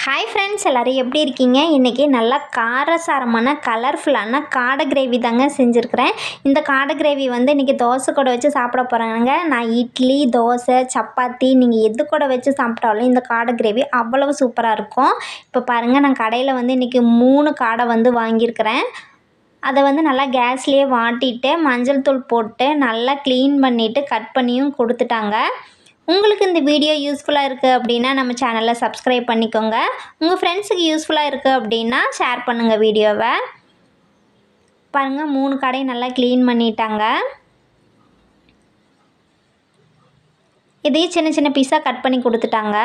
Hi friends, எல்லோரும் எப்படி இருக்கீங்க? இன்றைக்கி நல்லா காரசாரமான கலர்ஃபுல்லான காடை கிரேவி தாங்க செஞ்சுருக்கிறேன். இந்த காடை கிரேவி இன்றைக்கி தோசை கூட வச்சு சாப்பிட போகிறாங்க. நான் இட்லி, தோசை, சப்பாத்தி நீங்கள் எது கூட வச்சு சாப்பிட்டாலும் இந்த காடை கிரேவி அவ்வளவு சூப்பராக இருக்கும். இப்போ பாருங்கள், நான் கடையில் இன்றைக்கி 3 காடை வாங்கியிருக்கிறேன். அதை நல்லா கேஸ்லேயே வாட்டிட்டு மஞ்சள் தூள் போட்டு நல்லா க்ளீன் பண்ணிவிட்டு கட் பண்ணியும் கொடுத்துட்டாங்க. உங்களுக்கு இந்த வீடியோ யூஸ்ஃபுல்லாக இருக்குது அப்படின்னா நம்ம சேனலை சப்ஸ்கிரைப் பண்ணிக்கோங்க. உங்கள் ஃப்ரெண்ட்ஸுக்கு யூஸ்ஃபுல்லாக இருக்குது அப்படின்னா ஷேர் பண்ணுங்கள் வீடியோவை. பாருங்கள், 3 கடையும் நல்லா க்ளீன் பண்ணிட்டாங்க. இதையும் சின்ன சின்ன பீஸாக கட் பண்ணி கொடுத்துட்டாங்க.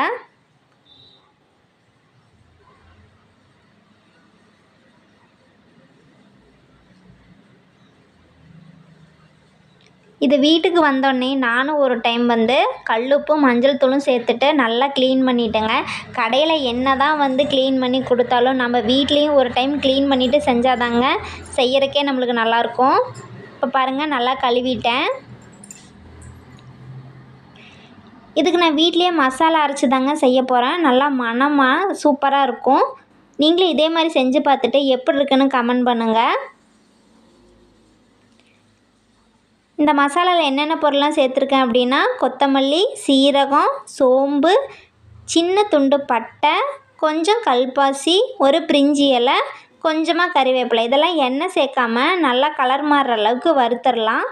இது வீட்டுக்கு வந்தோடனே நானும் ஒரு டைம் கல்லுப்பும் மஞ்சள் தூளும் சேர்த்துட்டு நல்லா க்ளீன் பண்ணிட்டேங்க. கடையில் என்ன தான் க்ளீன் பண்ணி கொடுத்தாலும் நம்ம வீட்லேயும் ஒரு டைம் க்ளீன் பண்ணிவிட்டு செஞ்சாதாங்க செய்கிறக்கே நம்மளுக்கு நல்லாயிருக்கும். இப்போ பாருங்கள், நல்லா கழுவிட்டேன். இதுக்கு நான் வீட்லேயே மசாலா அரைச்சி தாங்க செய்ய போகிறேன். நல்லா மணமாக சூப்பராக இருக்கும். நீங்களும் இதே மாதிரி செஞ்சு பார்த்துட்டு எப்படி இருக்குன்னு கமெண்ட் பண்ணுங்கள். இந்த மசாலாவில் என்னென்ன பொருள்லாம் சேர்த்துருக்கேன் அப்படின்னா கொத்தமல்லி, சீரகம், சோம்பு, சின்ன துண்டு பட்டை, கொஞ்சம் கல்பாசி, ஒரு பிரிஞ்சி இலை, கொஞ்சமாக கறிவேப்பிலை. இதெல்லாம் எண்ணெய் சேர்க்காம நல்லா கலர் மாறுற அளவுக்கு வறுத்துடலாம்.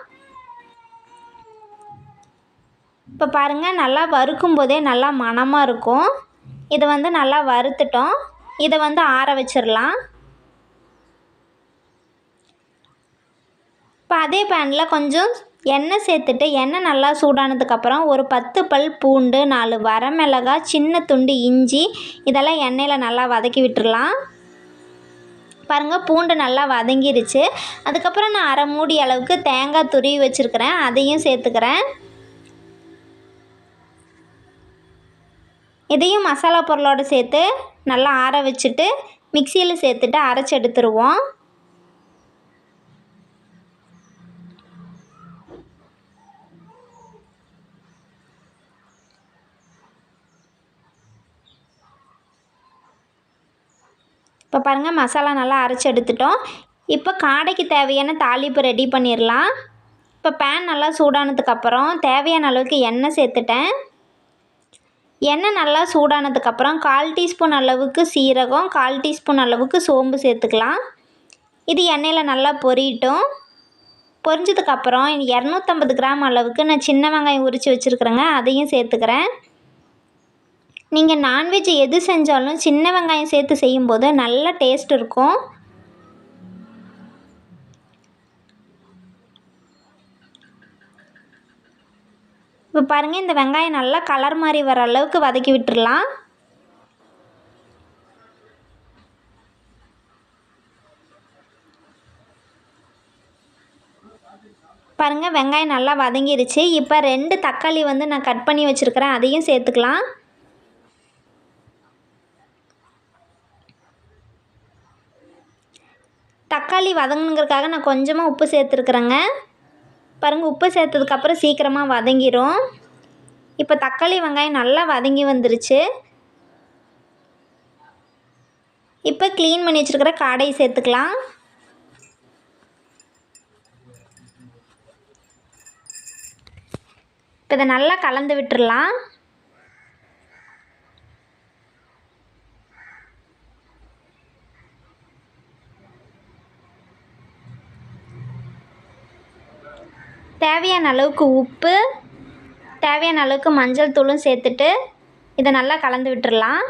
இப்போ பாருங்கள், நல்லா வறுக்கும் போதே நல்லா மணமாக இருக்கும். இதை நல்லா வறுத்துட்டோம். இதை ஆற வச்சிடலாம். இப்போ அதே பேனில் கொஞ்சம் எண்ணெய் சேர்த்துட்டு எண்ணெய் நல்லா சூடானதுக்கப்புறம் ஒரு 10 பல் பூண்டு, 4 வரமிளகாய், சின்ன துண்டு இஞ்சி இதெல்லாம் எண்ணெயில் நல்லா வதக்கி விட்டுடலாம். பாருங்கள், பூண்டு நல்லா வதங்கிருச்சு. அதுக்கப்புறம் நான் அரை மூடி அளவுக்கு தேங்காய் துருவி வச்சுருக்கிறேன், அதையும் சேர்த்துக்கிறேன். இதையும் மசாலா பொருளோடு சேர்த்து நல்லா ஆற வச்சுட்டு மிக்சியில் சேர்த்துட்டு அரைச்சி எடுத்துருவோம். இப்போ பாருங்கள், மசாலா நல்லா அரைச்சி எடுத்துட்டோம். இப்போ காடைக்கு தேவையான தாளிப்பு ரெடி பண்ணிடலாம். இப்போ பேன் நல்லா சூடானதுக்கப்புறம் தேவையான அளவுக்கு எண்ணெய் சேர்த்துட்டேன். எண்ணெய் நல்லா சூடானதுக்கப்புறம் 1/4 டீஸ்பூன் அளவுக்கு சீரகம், 1/4 டீஸ்பூன் அளவுக்கு சோம்பு சேர்த்துக்கலாம். இது எண்ணெயில் நல்லா பொரியட்டும். பொரிஞ்சதுக்கப்புறம் 250 கிராம் அளவுக்கு நான் சின்ன வெங்காயம் உரித்து வச்சுருக்குறேங்க, அதையும் சேர்த்துக்கிறேன். நீங்கள் நான்வெஜ் எது செஞ்சாலும் சின்ன வெங்காயம் சேர்த்து செய்யும்போது நல்ல டேஸ்ட் இருக்கும். இப்போ பாருங்கள், இந்த வெங்காயம் நல்லா கலர் மாதிரி வர அளவுக்கு வதக்கி விட்டுடலாம். பாருங்கள், வெங்காயம் நல்லா வதங்கிருச்சு. இப்போ 2 தக்காளி நான் கட் பண்ணி வச்சுருக்கிறேன், அதையும் சேர்த்துக்கலாம். தக்காளி வதங்கணுங்கிறதுக்காக நான் கொஞ்சமாக உப்பு சேர்த்துருக்குறேங்க. பாருங்கள், உப்பு சேர்த்ததுக்கப்புறம் சீக்கிரமாக வதங்கிடும். இப்போ தக்காளி வெங்காயம் நல்லா வதங்கி வந்துருச்சு. இப்போ க்ளீன் பண்ணி வச்சுருக்கிற காடையை சேர்த்துக்கலாம். இப்போ இதை நல்லா கலந்து விட்டுடலாம். தேவையான அளவுக்கு உப்பு, தேவையான அளவுக்கு மஞ்சள் தூளும் சேர்த்துட்டு இதை நல்லா கலந்து விட்டுடலாம்.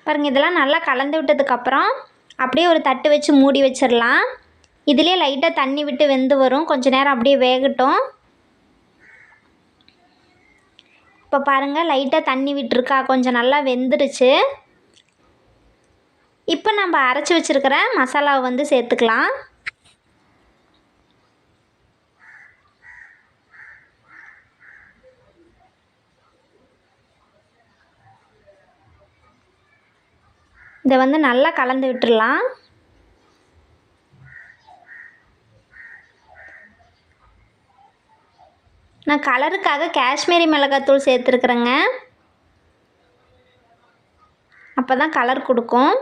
பாருங்கள், இதெல்லாம் நல்லா கலந்து விட்டதுக்கப்புறம் அப்படியே ஒரு தட்டு வச்சு மூடி வச்சிடலாம். இதிலே லைட்டாக தண்ணி விட்டு வெந்து வரும். கொஞ்சம் நேரம் அப்படியே வேகட்டும். இப்போ பாருங்கள், லைட்டாக தண்ணி விட்டுருக்கா, கொஞ்சம் நல்லா வெந்துருச்சு. இப்போ நம்ம அரைச்சி வச்சுருக்கிற மசாலாவை சேர்த்துக்கலாம். இதை வந்து நல்லா கலந்து விட்டுடலாம். நான் கலருக்காக காஷ்மீரி மிளகாத்தூள் சேர்த்துருக்குறேங்க. அப்போ தான் கலர் கொடுக்கும்.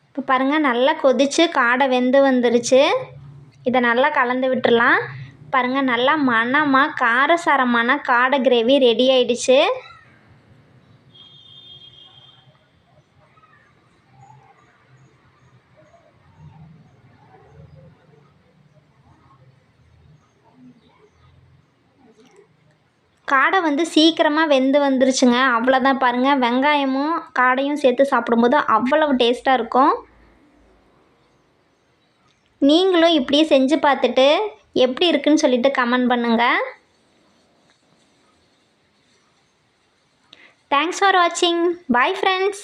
இப்போ பாருங்கள், நல்லா கொதித்து காடை வெந்து வந்துருச்சு. இதை நல்லா கலந்து விட்டுடலாம். பாருங்கள், நல்லா மணமாக காரசாரமான காடை கிரேவி ரெடி ஆயிடுச்சு. காடை வந்து சீக்கிரமாக வெந்து வந்துருச்சுங்க. அவ்வளோதான். பாருங்கள், வெங்காயமும் காடையும் சேர்த்து சாப்பிடும்போது அவ்வளவு டேஸ்ட்டாக இருக்கும். நீங்களும் இப்படியே செஞ்சு பார்த்துட்டு எப்படி இருக்குன்னு சொல்லிட்டு கமெண்ட் பண்ணுங்கள். தேங்க்ஸ் ஃபார் வாட்சிங். Bye friends.